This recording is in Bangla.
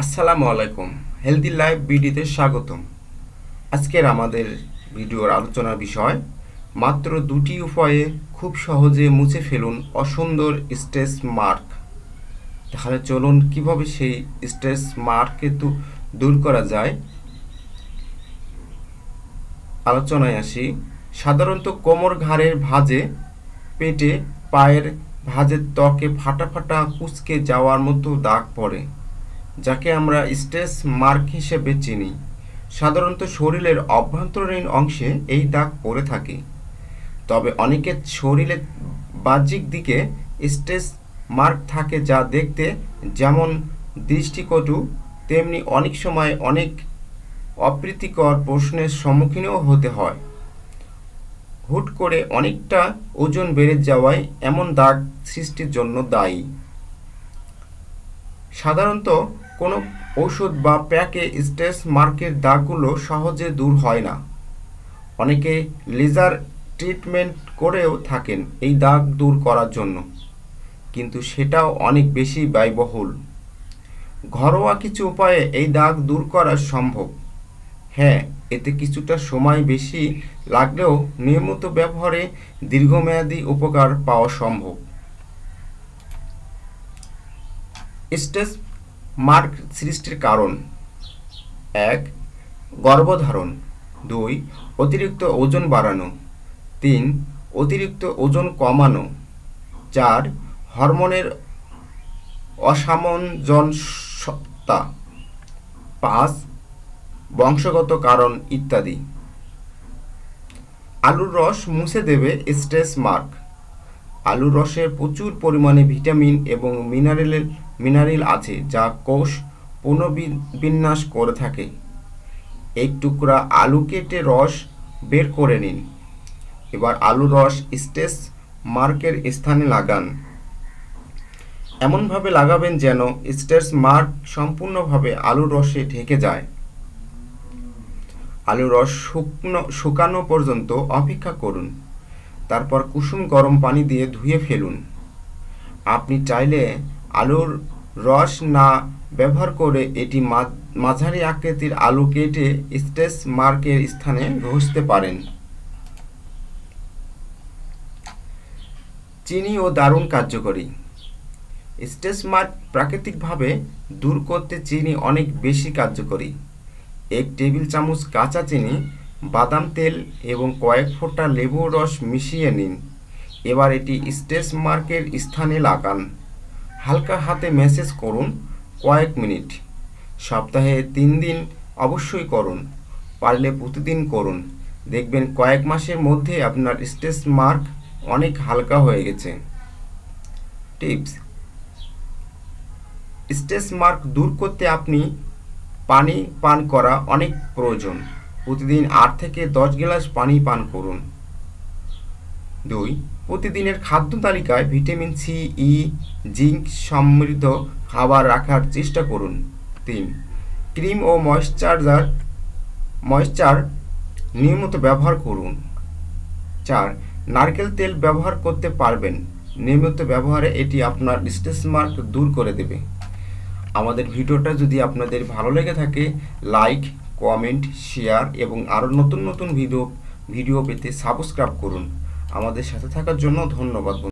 আসসালামু আলাইকুম, হেলদি লাইফ বিডিতে স্বাগতম। আজকের আমাদের ভিডিওর আলোচনার বিষয় মাত্র দুটি উপায়ে খুব সহজে মুছে ফেলুন অসুন্দর স্ট্রেস মার্ক। তাহলে চলুন কিভাবে সেই স্ট্রেস মার্ককে দূর করা যায় আলোচনায় আসি। সাধারণত কোমর, ঘাড়ের ভাঁজে, পেটে, পায়ের ভাঁজের ত্বকে ফাটা ফাটা কুঁচকে যাওয়ার মতো দাগ পড়ে, যাকে আমরা স্ট্রেস মার্ক হিসেবে চিনি। সাধারণত শরীরের অভ্যন্তরীণ অংশে এই দাগ পড়ে থাকে, তবে অনেকের শরীরের বাহ্যিক দিকে স্ট্রেস মার্ক থাকে যা দেখতে যেমন দৃষ্টিকটু, তেমনি অনেক সময় অনেক অপ্রীতিকর প্রশ্নের সম্মুখীনও হতে হয়। হুট করে অনেকটা ওজন বেড়ে যাওয়ায় এমন দাগ সৃষ্টির জন্য দায়ী। সাধারণত কোনো ঔষধ বা প্যাকে স্ট্রেস মার্কের দাগগুলো সহজে দূর হয় না। অনেকে লেজার ট্রিটমেন্ট করেও থাকেন এই দাগ দূর করার জন্য, কিন্তু সেটাও অনেক বেশি ব্যয়বহুল। ঘরোয়া কিছু উপায়ে এই দাগ দূর করা সম্ভব। হ্যাঁ, এতে কিছুটা সময় বেশি লাগলেও নিয়মিত ব্যবহারে দীর্ঘমেয়াদী উপকার পাওয়া সম্ভব। স্ট্রেস মার্ক সৃষ্টির কারণ: 1. গর্ভধারণ, 2. অতিরিক্ত ওজন বাড়ানো, 3. অতিরিক্ত ওজন কমানো, 4. হরমোনের অসামঞ্জস্যতা, 5. বংশগত কারণ ইত্যাদি। আলুর রস মুছে দেবে স্ট্রেস মার্ক। আলুর রসে প্রচুর পরিমাণে ভিটামিন এবং মিনারেল আছে যা কোষ পুনর্বিন্যাস করে থাকে। এক টুকরা আলু কেটে রস বের করে নিন। এবার আলুর রস স্ট্রেস মার্কের স্থানে লাগান। এমনভাবে লাগাবেন যেন স্ট্রেস মার্ক সম্পূর্ণভাবে আলুর রসে ঢেকে যায়। আলুর রস শুকানো পর্যন্ত অপেক্ষা করুন। তারপর কুসুম গরম পানি দিয়ে ধুয়ে ফেলুন। আপনি চাইলে আলুর রস না ব্যবহার করে এটি মাঝারি আকৃতির আলু কেটে স্ট্রেস মার্কের স্থানে ঘষতে পারেন। চিনি ও দারুণ কার্যকরী। স্ট্রেস মার্ক প্রাকৃতিকভাবে দূর করতে চিনি অনেক বেশি কার্যকরী। 1 টেবিল চামচ কাঁচা চিনি, বাদাম তেল এবং কয়েক ফোঁটা লেবুর রস মিশিয়ে নিন। এবার এটি স্ট্রেস মার্কের স্থানে লাগান। হালকা হাতে ম্যাসেজ করুন কয়েক মিনিট। সপ্তাহে 3 দিন অবশ্যই করুন, পারলে প্রতিদিন করুন। দেখবেন কয়েক মাসের মধ্যে আপনার স্ট্রেস মার্ক অনেক হালকা হয়ে গেছে। টিপস: স্ট্রেস মার্ক দূর করতে আপনি পানি পান করা অনেক প্রয়োজন। প্রতিদিন 8 থেকে 10 গ্লাস পানি পান করুন। 2. প্রতিদিনের খাদ্য তালিকায় ভিটামিন সি, ই, জিঙ্ক সমৃদ্ধ খাবার রাখার চেষ্টা করুন। 3. ক্রিম ও ময়েশ্চার নিয়মিত ব্যবহার করুন। 4. নারকেল তেল ব্যবহার করতে পারবেন। নিয়মিত ব্যবহারে এটি আপনার স্ট্রেস মার্ক দূর করে দেবে। আমাদের ভিডিওটা যদি আপনাদের ভালো লেগে থাকে, লাইক, কমেন্ট, শেয়ার এবং আরও নতুন নতুন ভিডিও পেতে সাবস্ক্রাইব করুন। আমাদের সাথে থাকার জন্য ধন্যবাদ।